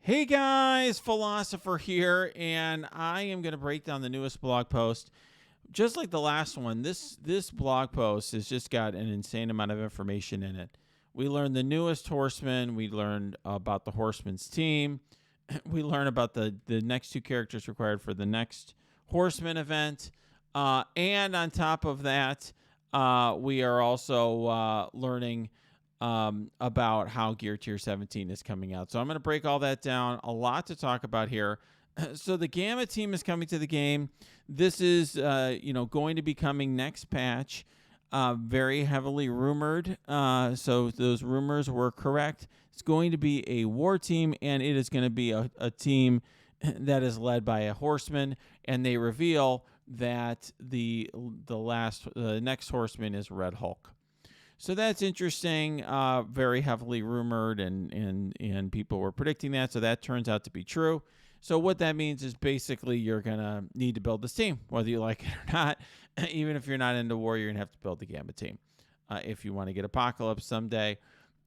Hey guys, Philosopher here, and I am going to break down the newest blog post. Just like the last one, this blog post has just got an insane amount of information in it. We learned the newest Horseman. We learned about the Horseman's team. We learned about the next two characters required for the next Horseman event. And on top of that, we are also learning about how Gear Tier 17 is coming out. So I'm going to break all that down. A lot to talk about here. So the Gamma team is coming to the game. This is, going to be coming next patch. Very heavily rumored. So those rumors were correct. It's going to be a war team, and it is going to be a team that is led by a horseman. And they reveal that the next horseman is Red Hulk. So that's interesting. Very heavily rumored, and people were predicting that. So that turns out to be true. So what that means is basically you're going to need to build this team, whether you like it or not. Even if you're not into war, you're going to have to build the Gamma team if you want to get Apocalypse someday.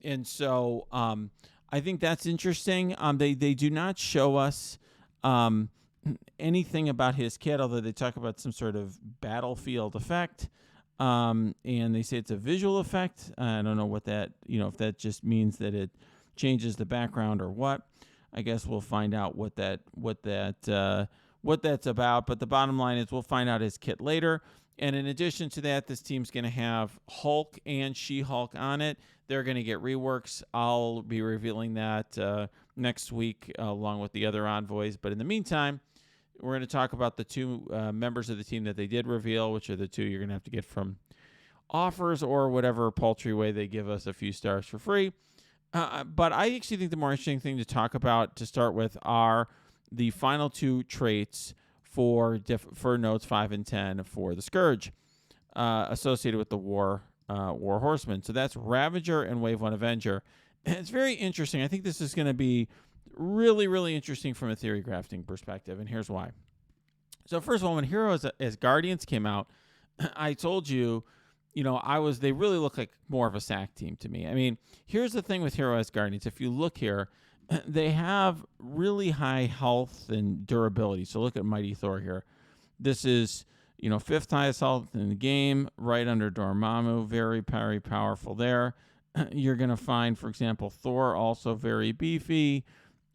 And so I think that's interesting. They do not show us anything about his kit, although they talk about some sort of battlefield effect. And they say it's a visual effect. I don't know what that, if that just means that it changes the background or what. I guess we'll find out what that's about. But the bottom line is we'll find out his kit later. And in addition to that, this team's going to have Hulk and She-Hulk on it. They're going to get reworks. I'll be revealing that next week along with the other envoys. But in the meantime, we're going to talk about the two members of the team that they did reveal, which are the two you're going to have to get from offers or whatever paltry way they give us a few stars for free. But I actually think the more interesting thing to talk about to start with are the final two traits for nodes 5 and 10 for the Scourge associated with the War Horseman. So that's Ravager and Wave 1 Avenger. And it's very interesting. I think this is going to be really, really interesting from a theory crafting perspective, and here's why. So first of all, when Hero as Guardians came out, I told you, they really look like more of a SAC team to me. I mean, here's the thing with Hero as Guardians. If you look here, they have really high health and durability. So look at Mighty Thor here. This is, 5th highest health in the game, right under Dormammu. Very, very powerful there. You're going to find, for example, Thor also very beefy.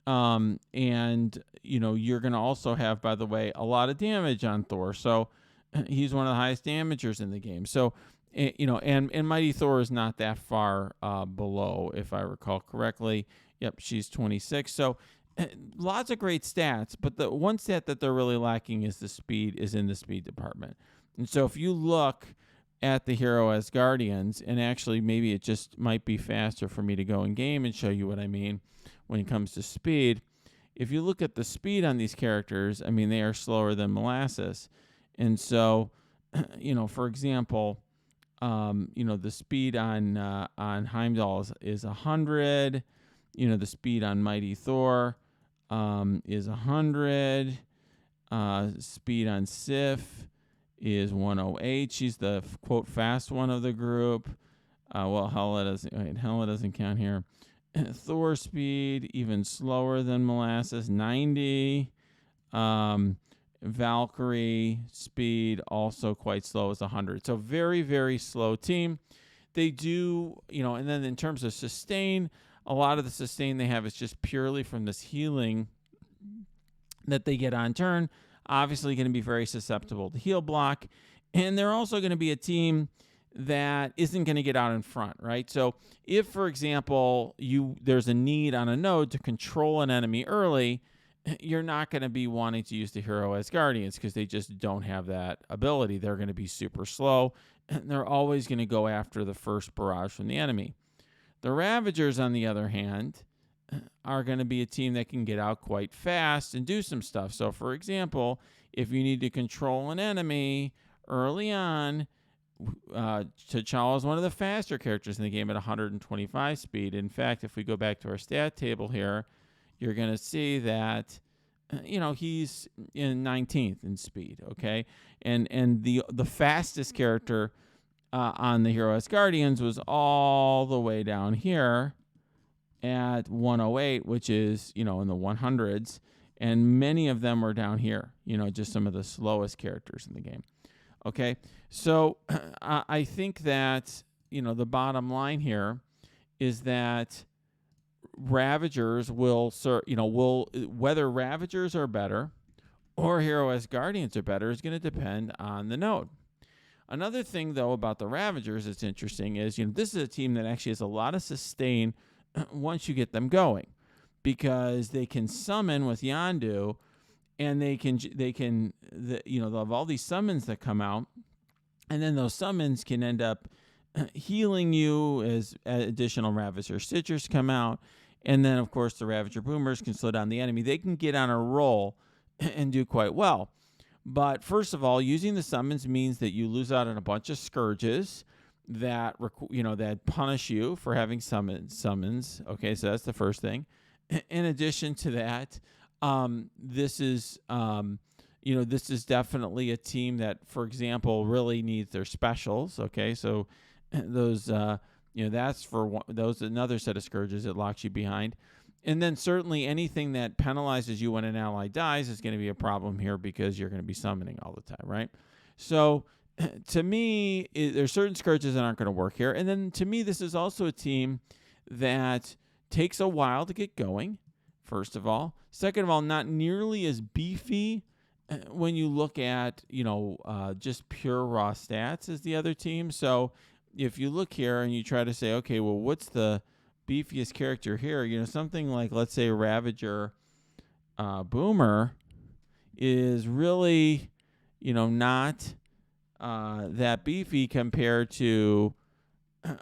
And, you're going to also have, by the way, a lot of damage on Thor. So he's one of the highest damagers in the game. So, and Mighty Thor is not that far below, if I recall correctly. Yep, she's 26. So lots of great stats. But the one stat that they're really lacking is in the speed department. And so if you look at the Hero as Guardians, and actually maybe it just might be faster for me to go in game and show you what I mean when it comes to speed. If you look at the speed on these characters, I mean, they are slower than molasses. And so, for example, the speed on Heimdall is 100. The speed on Mighty Thor is 100. Speed on Sif is 108. She's the, quote, fast one of the group. Hela doesn't count here. Thor speed, even slower than molasses, 90. Valkyrie speed, also quite slow, is 100. So very, very slow team. They do, and then in terms of sustain, a lot of the sustain they have is just purely from this healing that they get on turn. Obviously going to be very susceptible to heal block. And they're also going to be a team that isn't going to get out in front, right? So if, for example, there's a need on a node to control an enemy early, you're not going to be wanting to use the Hero as Guardians because they just don't have that ability. They're going to be super slow, and they're always going to go after the first barrage from the enemy. The Ravagers, on the other hand, are going to be a team that can get out quite fast and do some stuff. So, for example, if you need to control an enemy early on, T'Challa is one of the faster characters in the game at 125 speed. In fact, if we go back to our stat table here, you're going to see that, he's in 19th in speed, okay? And the fastest character on the Hero as Guardians was all the way down here at 108, which is, in the 100s, and many of them are down here, just some of the slowest characters in the game. Okay, so I think that, the bottom line here is that Ravagers whether Ravagers are better or Hero as Guardians are better is going to depend on the node. Another thing, though, about the Ravagers that's interesting is, this is a team that actually has a lot of sustain once you get them going, because they can summon with Yondu, and they'll have all these summons that come out, and then those summons can end up healing you as additional Ravager Stitchers come out, and then, of course, the Ravager Boomers can slow down the enemy. They can get on a roll and do quite well. But first of all, using the summons means that you lose out on a bunch of Scourges that that punish you for having summons. Okay, so that's the first thing. In addition to that, this is definitely a team that, for example, really needs their specials. Okay, so those that's for those another set of Scourges that locks you behind. And then certainly anything that penalizes you when an ally dies is going to be a problem here, because you're going to be summoning all the time, right? So to me, there's certain Scourges that aren't going to work here. And then to me, this is also a team that takes a while to get going, first of all. Second of all, not nearly as beefy when you look at, just pure raw stats as the other team. So if you look here and you try to say, okay, well, what's the beefiest character here? Something like, let's say, Ravager Boomer is really, not that beefy compared to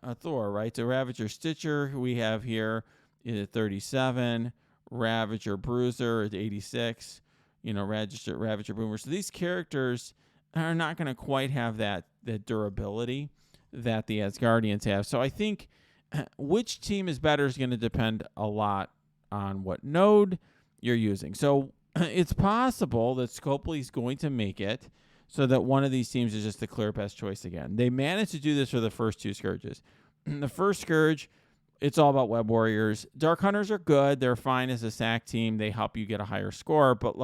a Thor, right? So Ravager Stitcher, who we have here, is at 37. Ravager Bruiser at 86. Ravager Boomer. So these characters are not going to quite have that durability that the Asgardians have. So I think which team is better is going to depend a lot on what node you're using. So it's possible that Scopely is going to make it so that one of these teams is just the clear best choice again. They managed to do this for the first two Scourges. The first Scourge, it's all about Web Warriors. Dark Hunters are good. They're fine as a SAC team. They help you get a higher score. But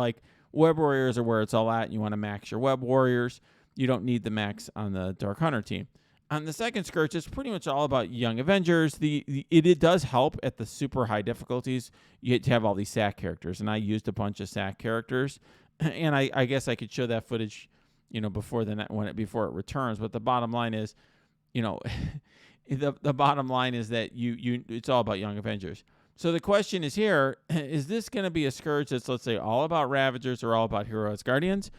Web Warriors are where it's all at, and you want to max your Web Warriors. You don't need the max on the Dark Hunter team. On the second Scourge, it's pretty much all about Young Avengers. It does help at the super high difficulties. You get to have all these SAC characters, and I used a bunch of SAC characters, and I guess I could show that footage, before it returns. But the bottom line is, the bottom line is that it's all about Young Avengers. So the question is here: is this going to be a Scourge that's, let's say, all about Ravagers or all about Hero as Guardians?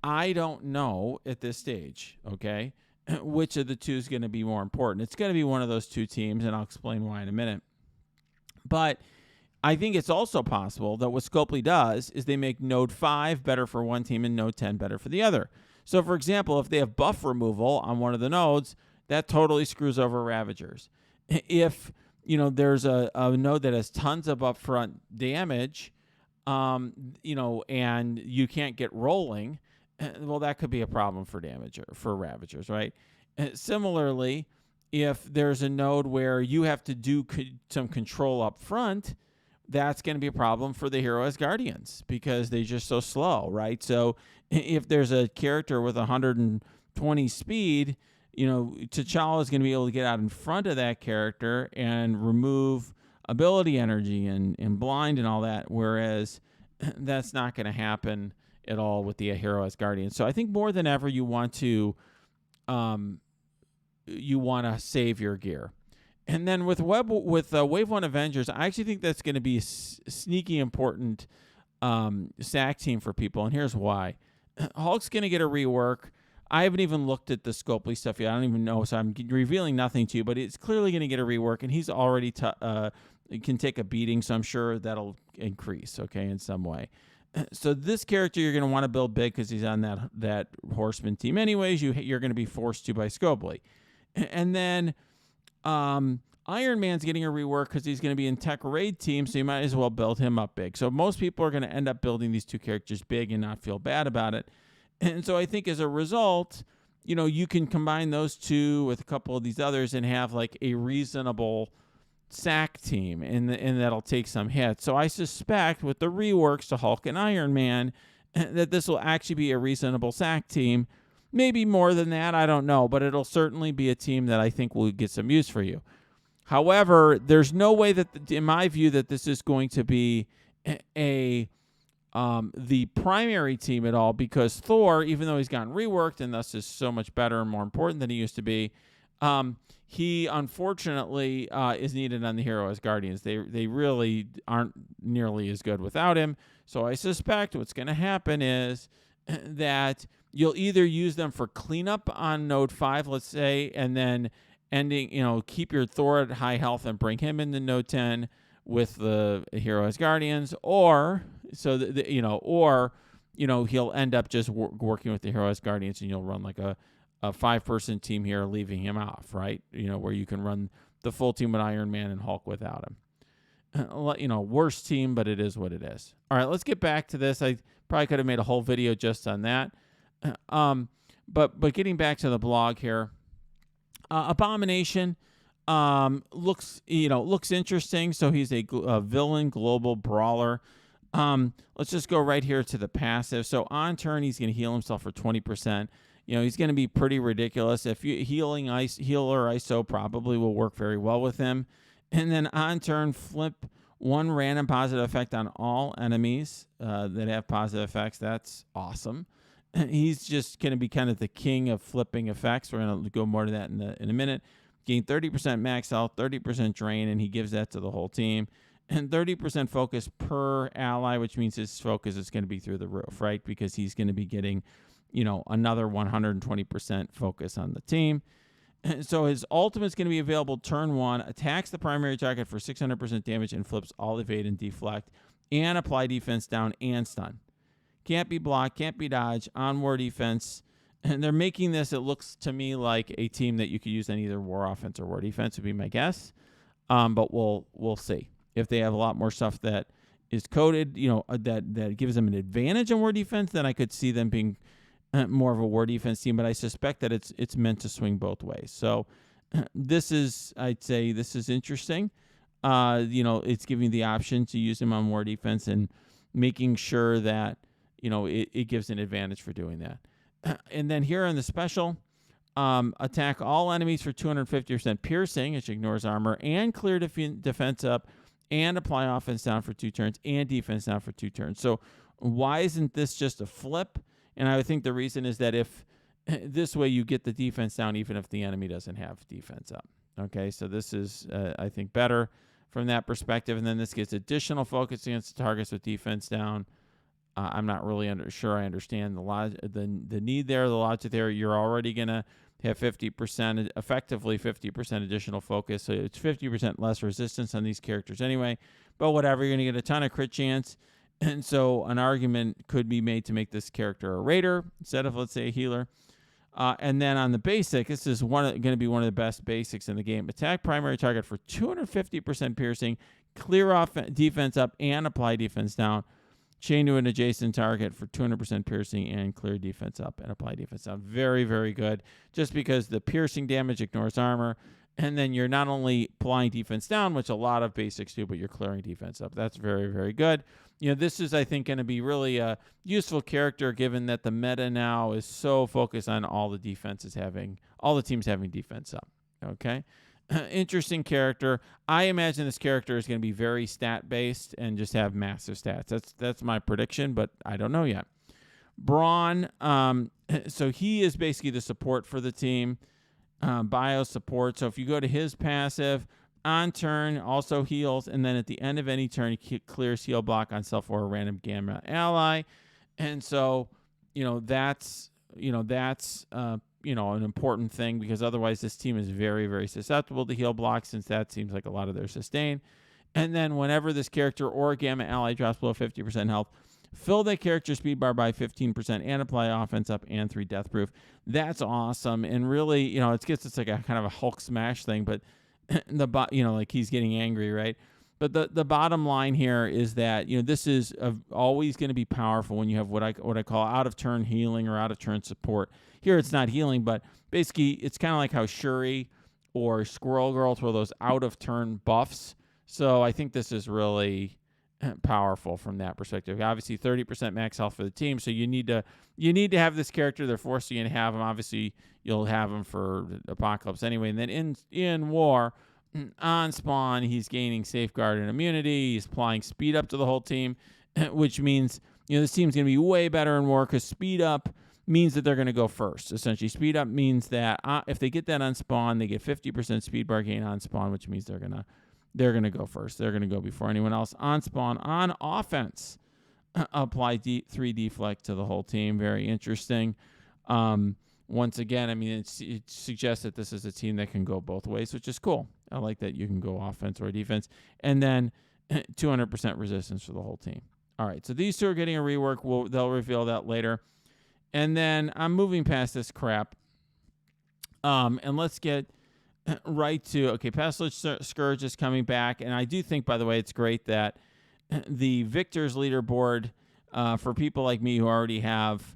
I don't know at this stage. Okay. Which of the two is going to be more important? It's going to be one of those two teams, and I'll explain why in a minute. But I think it's also possible that what Scopely does is they make Node 5 better for one team and Node 10 better for the other. So, for example, if they have buff removal on one of the nodes, that totally screws over Ravagers. If, there's a node that has tons of upfront damage, and you can't get rolling, well, that could be a problem for Ravagers, right? Similarly, if there's a node where you have to do some control up front, that's going to be a problem for the Hero as Guardians, because they're just so slow, right? So if there's a character with 120 speed, T'Challa is going to be able to get out in front of that character and remove ability energy and blind and all that, whereas that's not going to happen at all with the Hero as Guardian. So I think more than ever you want to save your gear. And then with Wave 1 Avengers, I actually think that's going to be a sneaky important SAC team for people, and here's why. Hulk's going to get a rework. I haven't even looked at the Scopely stuff yet. I don't even know, so I'm revealing nothing to you, but it's clearly going to get a rework, and he's already can take a beating, so I'm sure that'll increase, okay, in some way. So this character you're going to want to build big because he's on that Horseman team anyways. You're going to be forced to by Scopely. And then Iron Man's getting a rework because he's going to be in Tech Raid team, so you might as well build him up big. So most people are going to end up building these two characters big and not feel bad about it. And so I think as a result, you can combine those two with a couple of these others and have like a reasonable sack team, and that'll take some hits. So I suspect with the reworks to Hulk and Iron Man that this will actually be a reasonable sack team. Maybe more than that, I don't know, but it'll certainly be a team that I think will get some use for you. However, there's no way that, in my view, that this is going to be the primary team at all, because Thor, even though he's gotten reworked and thus is so much better and more important than he used to be, he unfortunately is needed on the hero as Guardians. They really aren't nearly as good without him. So I suspect what's going to happen is that you'll either use them for cleanup on Node 5, let's say, and then keep your Thor at high health and bring him into Node 10 with the hero as Guardians, or he'll end up just working with the hero as Guardians, and you'll run like a 5-person team here, leaving him off, right? Where you can run the full team with Iron Man and Hulk without him. Worst team, but it is what it is. All right, let's get back to this. I probably could have made a whole video just on that. But getting back to the blog here, Abomination looks interesting. So he's a villain global brawler. Let's just go right here to the passive. So on turn, he's going to heal himself for 20%. He's going to be pretty ridiculous. If you healer ISO probably will work very well with him. And then on turn, flip one random positive effect on all enemies that have positive effects. That's awesome. He's just going to be kind of the king of flipping effects. We're going to go more to that in a minute. Gain 30% max health, 30% drain, and he gives that to the whole team. And 30% focus per ally, which means his focus is going to be through the roof, right? Because he's going to be getting, another 120% focus on the team. So his ultimate is going to be available turn 1, attacks the primary target for 600% damage and flips all evade and deflect, and apply defense down and stun. Can't be blocked, can't be dodged, on war defense. And they're making this, it looks to me like a team that you could use on either war offense or war defense would be my guess. But we'll see. If they have a lot more stuff that is coded, that gives them an advantage on war defense, then I could see them being more of a war defense team. But I suspect that it's meant to swing both ways. So I'd say this is interesting. It's giving the option to use him on war defense and making sure that, it gives an advantage for doing that. And then here on the special, attack all enemies for 250% piercing, which ignores armor, and clear defense up, and apply offense down for 2 turns and defense down for 2 turns. So why isn't this just a flip? And I would think the reason is that if this way you get the defense down even if the enemy doesn't have defense up. Okay, so this is, I think, better from that perspective. And then this gets additional focus against targets with defense down. I'm not really sure I understand the need there, the logic there. You're already going to have 50%, effectively 50% additional focus. So it's 50% less resistance on these characters anyway. But whatever, you're going to get a ton of crit chance. And so an argument could be made to make this character a raider instead of, let's say, a healer. And then on the basic, this is going to be one of the best basics in the game. Attack primary target for 250% piercing, clear off defense up, and apply defense down. Chain to an adjacent target for 200% piercing and clear defense up and apply defense down. Very, very good. Just because the piercing damage ignores armor. And then you're not only applying defense down, which a lot of basics do, but you're clearing defense up. That's very, very good. This is, I think, going to be really a useful character given that the meta now is so focused on all the teams having defense up. Okay? Interesting character. I imagine this character is going to be very stat-based and just have massive stats. That's my prediction, but I don't know yet. Braun, so he is basically the support for the team. Bio support. So if you go to his passive, on turn, also heals, and then at the end of any turn, he clears heal block on self or a random gamma ally. And so, that's an important thing because otherwise this team is very, very susceptible to heal blocks since that seems like a lot of their sustain. And then whenever this character or gamma ally drops below 50% health, fill that character speed bar by 15% and apply offense up and 3 death proof. That's awesome. And really, it's like a kind of a Hulk smash thing, but like he's getting angry, right? But the bottom line here is that, this is always going to be powerful when you have what I call out of turn healing or out of turn support. Here it's not healing, but basically it's kind of like how Shuri or Squirrel Girl throw those out of turn buffs. So I think this is really powerful from that perspective. Obviously 30% max health for the team, so you need to have this character. They're forcing you to have him. Obviously you'll have him for Apocalypse anyway. And then in War, on spawn, he's gaining safeguard and immunity. He's applying speed up to the whole team, which means this team's going to be way better in War because speed up means that they're going to go first. Essentially, speed up means that if they get that on spawn, they get 50% speed bar gain on spawn, which means they're going to go first. They're going to go before anyone else on spawn. On offense, apply 3 deflect to the whole team. Very interesting. Once again, I mean, it suggests that this is a team that can go both ways, which is cool. I like that you can go offense or defense. And then 200% resistance for the whole team. All right, so these two are getting a rework. They'll reveal that later. And then I'm moving past this crap. And let's get right to, okay, Pestilence Scourge is coming back. And I do think, by the way, it's great that the Victor's leaderboard, for people like me who already have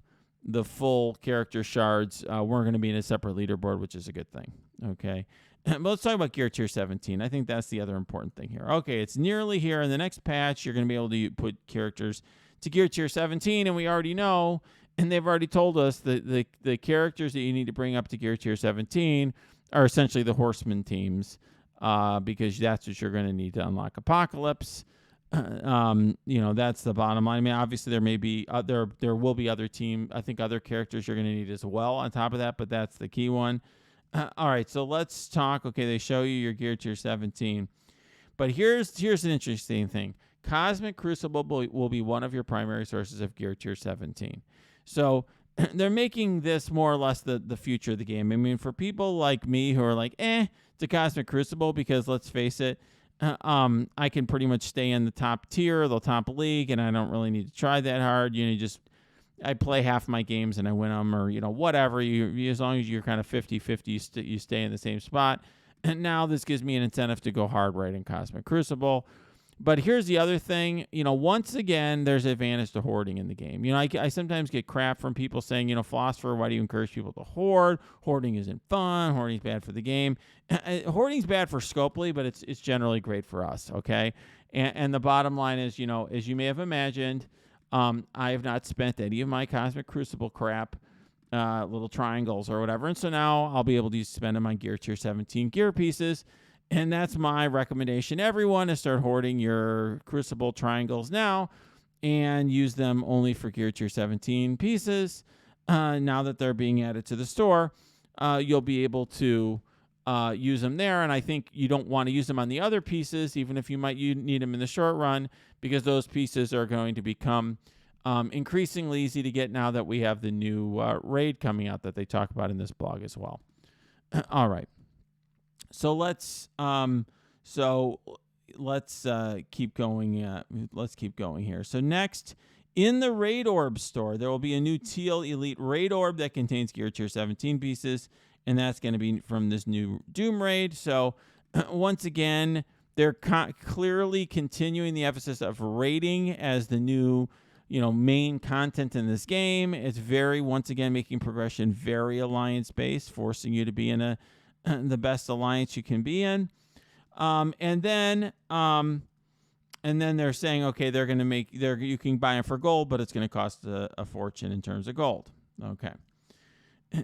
the full character shards, we're going to be in a separate leaderboard, which is a good thing. Okay. But let's talk about Gear Tier 17. I think that's the other important thing here. Okay, it's nearly here. In the next patch, you're going to be able to put characters to Gear Tier 17, and we already know, and they've already told us that the characters that you need to bring up to Gear Tier 17 are essentially the Horseman teams, because that's what you're going to need to unlock Apocalypse. That's the bottom line. I mean, obviously there may be there will be other characters you're going to need as well on top of that, but that's the key one. All right, so let's talk. Okay, they show you your Gear Tier 17, but here's an interesting thing. Cosmic Crucible will be one of your primary sources of Gear Tier 17. So they're making this more or less the future of the game. I mean, for people like me who are like, it's a Cosmic Crucible, because let's face it, I can pretty much stay in the top tier, the top league, and I don't really need to try that hard. I play half my games and I win them, or whatever. You as long as you're kind of 50-50, you stay in the same spot. And now this gives me an incentive to go hard right in Cosmic Crucible. But here's the other thing. Once again, there's an advantage to hoarding in the game. I sometimes get crap from people saying, Philosopher, why do you encourage people to hoard? Hoarding isn't fun. Hoarding's bad for the game. Hoarding's bad for Scopely, but it's generally great for us, okay? And the bottom line is, as you may have imagined, I have not spent any of my Cosmic Crucible crap, little triangles or whatever, and so now I'll be able to spend them on Gear Tier 17 gear pieces. And that's my recommendation. Everyone is start hoarding your Crucible triangles now and use them only for Gear Tier 17 pieces. Now that they're being added to the store, you'll be able to use them there. And I think you don't want to use them on the other pieces, even if you need them in the short run, because those pieces are going to become increasingly easy to get now that we have the new raid coming out that they talk about in this blog as well. All right. So let's keep going. Let's keep going here. So next, in the Raid Orb store, there will be a new Teal Elite Raid Orb that contains Gear Tier 17 pieces, and that's going to be from this new Doom Raid. So once again, they're clearly continuing the emphasis of raiding as the new, main content in this game. It's once again, making progression very alliance-based, forcing you to be in the best alliance you can be in. And then they're saying, okay, they're going to you can buy them for gold, but it's going to cost a fortune in terms of gold. Okay.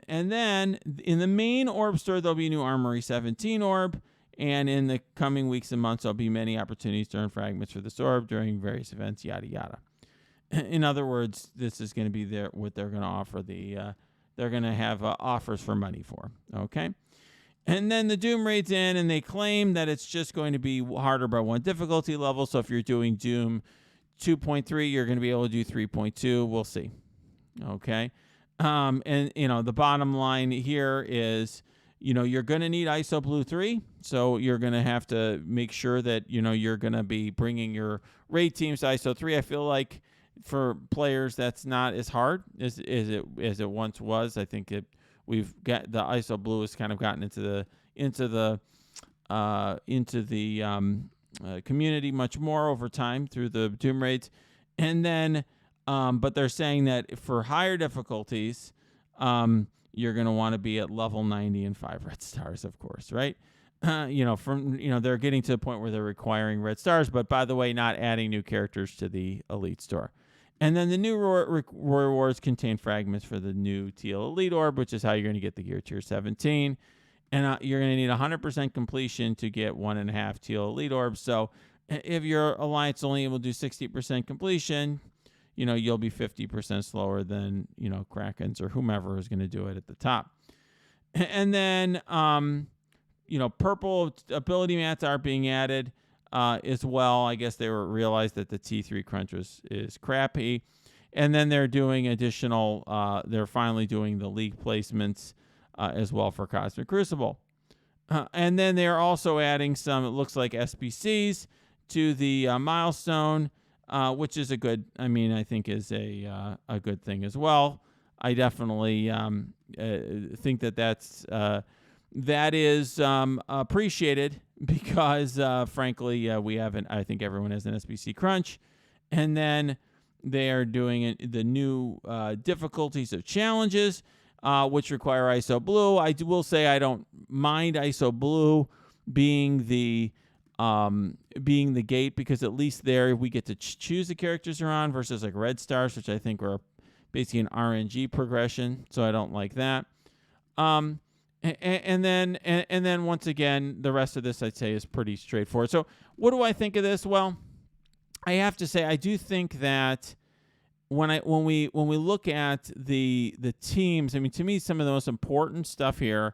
And then in the main orb store, there'll be a new Armory 17 orb. And in the coming weeks and months, there'll be many opportunities to earn fragments for this orb during various events, yada, yada. In other words, this is going to be what they're going to offer they're going to have offers for money for. Okay. And then the Doom raid's in, and they claim that it's just going to be harder by one difficulty level. So if you're doing Doom 2.3, you're going to be able to do 3.2. We'll see. Okay. And, the bottom line here is, you're going to need ISO Blue 3. So you're going to have to make sure that, you're going to be bringing your raid teams to ISO 3. I feel like for players, that's not as hard as it once was. I think we've got the ISO Blue has kind of gotten into the community much more over time through the Doom raids, and then but they're saying that for higher difficulties, you're going to want to be at level 90 and 5 red stars, of course, right? They're getting to the point where they're requiring red stars, but by the way, not adding new characters to the Elite Store. And then the new rewards contain fragments for the new Teal Elite Orb, which is how you're going to get the Gear Tier 17. And you're going to need 100% completion to get 1.5 Teal Elite Orbs. So if your Alliance only will do 60% completion, you'll be 50% slower than, Krakens or whomever is going to do it at the top. And then, purple ability mats are being added as well. I guess they realized that the T3 crunch is crappy. And then they're doing additional, they're finally doing the league placements as well for Cosmic Crucible. And then they're also adding some, it looks like SBCs to the milestone, which is I think is a good thing as well. I definitely think that is appreciated because, frankly, I think everyone has an SBC crunch. And then they are doing the new difficulties of challenges, which require ISO Blue. I will say I don't mind ISO Blue being the gate, because at least there we get to choose the characters we're on versus like red stars, which I think are basically an RNG progression. So I don't like that. And then once again, the rest of this I'd say is pretty straightforward. So what do I think of this? Well, I have to say I do think that when we look at the teams, to me some of the most important stuff here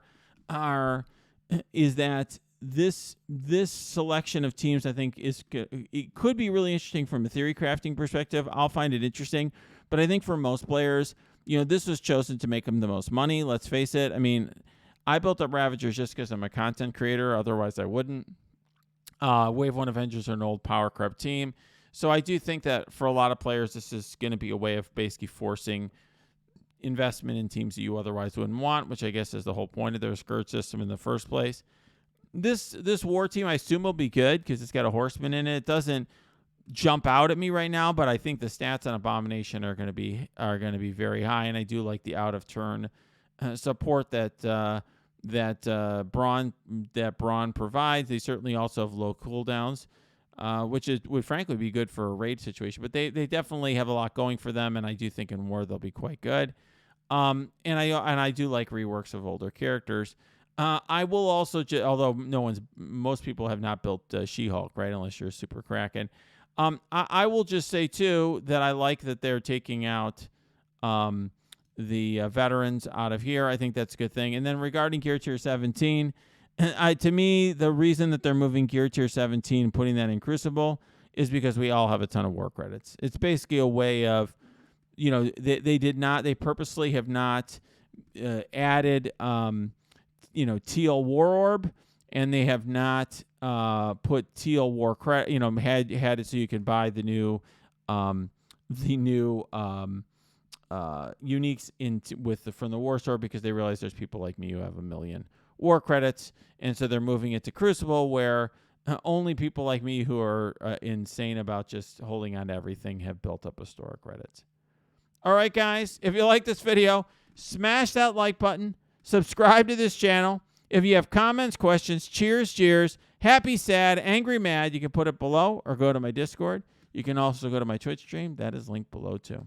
is that this selection of teams I think it could be really interesting from a theory crafting perspective. I'll find it interesting, but I think for most players, this was chosen to make them the most money. Let's face it. I built up Ravagers just because I'm a content creator. Otherwise, I wouldn't. Wave 1 Avengers are an old power creep team. So I do think that for a lot of players, this is going to be a way of basically forcing investment in teams that you otherwise wouldn't want, which I guess is the whole point of their Scourge system in the first place. This war team, I assume, will be good because it's got a horseman in it. It doesn't jump out at me right now, but I think the stats on Abomination are going to be very high, and I do like the out of turn support that Brawn provides. They certainly also have low cooldowns, which would frankly be good for a raid situation. But they definitely have a lot going for them, and I do think in war they'll be quite good. And I do like reworks of older characters. I will also, although most people have not built She-Hulk, right? Unless you're a super Kraken. I will just say too that I like that they're taking out the veterans out of here. I think that's a good thing. And then regarding Gear Tier 17, to me, the reason that they're moving Gear Tier 17 and putting that in Crucible is because we all have a ton of war credits. It's basically a way of, they purposely have not added, Teal War Orb, and they have not put Teal War credit, had it so you could buy the new uniques from the War Store, because they realize there's people like me who have 1 million war credits, and so they're moving it to Crucible, where only people like me who are insane about just holding on to everything have built up a store of credits. All right, guys, if you like this video, smash that like button, subscribe to this channel. If you have comments, questions, cheers, jeers, happy, sad, angry, mad, you can put it below or go to my Discord. You can also go to my Twitch stream. That is linked below too.